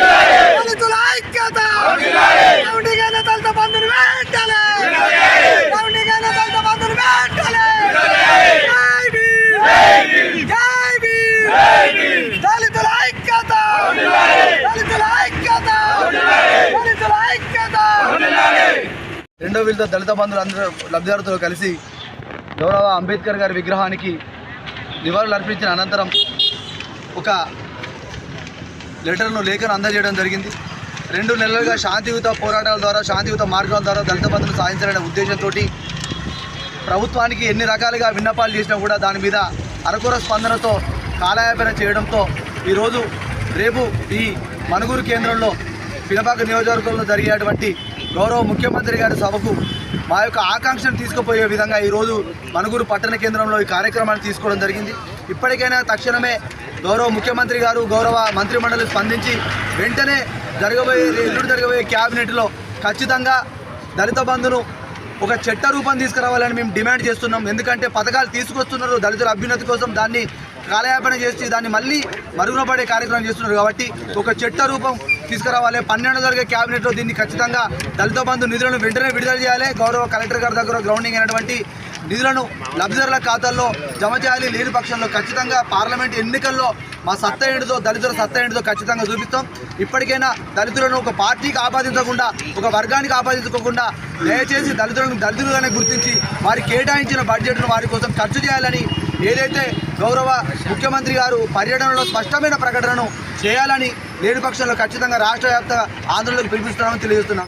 దళితుల ఐక్యత రౌండీగైన దళిత బంధుని వెంటనే రౌండీగైన దళిత బంధుని వెంటనే జై భీమ్ దళితుల ఐక్యత దళితుల ఐక్యత దళితుల ఐక్యత రెండో విడత దళిత బంధువులు అందరూ లబ్ధిదారులతో కలిసి గౌరవ అంబేద్కర్ గారి విగ్రహానికి నివాళులు అర్పించిన అనంతరం ఒక లేఖను అందజేయడం జరిగింది. 2 నెలలుగా శాంతియుత పోరాటాల ద్వారా శాంతియుత మార్గాల ద్వారా దళిత బంధువులు సాధించాలనే ఉద్దేశంతో ప్రభుత్వానికి ఎన్ని రకాలుగా విన్నపాలు చేసినా కూడా దాని మీద అరకొర స్పందనతో కాలయాపన చేయడంతో ఈరోజు రేపు ఈ మనుగూరు కేంద్రంలో పినపాక నియోజకవర్గంలో జరిగేటువంటి గౌరవ ముఖ్యమంత్రి గారి సభకు మా యొక్క ఆకాంక్షను తీసుకుపోయే విధంగా ఈరోజు మనుగూరు పట్టణ కేంద్రంలో ఈ కార్యక్రమాన్ని తీసుకోవడం జరిగింది. ఇప్పటికైనా తక్షణమే గౌరవ ముఖ్యమంత్రి గారు గౌరవ మంత్రిమండలి స్పందించి వెంటనే జరగబోయే క్యాబినెట్లో ఖచ్చితంగా దళిత బంధును ఒక చట్ట రూపం తీసుకురావాలని మేము డిమాండ్ చేస్తున్నాం. ఎందుకంటే పథకాలు తీసుకొస్తున్నారు దళితుల అభ్యున్నతి కోసం, దాన్ని కాలయాపన చేసి దాన్ని మళ్ళీ మరుగున పడే కార్యక్రమం చేస్తున్నారు. కాబట్టి ఒక చట్ట రూపం తీసుకురావాలి. 12 జరిగే క్యాబినెట్లో దీన్ని ఖచ్చితంగా దళిత బంధు నిధులను వెంటనే విడుదల చేయాలి. గౌరవ కలెక్టర్ గారి దగ్గర గ్రౌండింగ్ అయినటువంటి నిధులను లబ్ధిదారుల ఖాతాల్లో జమ చేయాలి. లేని పక్షంలో ఖచ్చితంగా పార్లమెంట్ ఎన్నికల్లో మా సత్తా ఏంటిదో దళితుల సత్తా ఏంటిదో ఖచ్చితంగా చూపిస్తాం. ఇప్పటికైనా దళితులను ఒక పార్టీకి ఆపాదించకుండా ఒక వర్గానికి ఆపాదించుకోకుండా దయచేసి దళితులను దళితులుగానే గుర్తించి వారికి కేటాయించిన బడ్జెట్ను వారి కోసం ఖర్చు చేయాలని ఏదైతే గౌరవ ముఖ్యమంత్రి గారు పర్యటనలో స్పష్టమైన ప్రకటనను చేయాలని లేని పక్షంలో ఖచ్చితంగా రాష్ట్ర వ్యాప్తంగా ఆందోళనకు పిలిపిస్తున్నామని తెలియజేస్తున్నాం.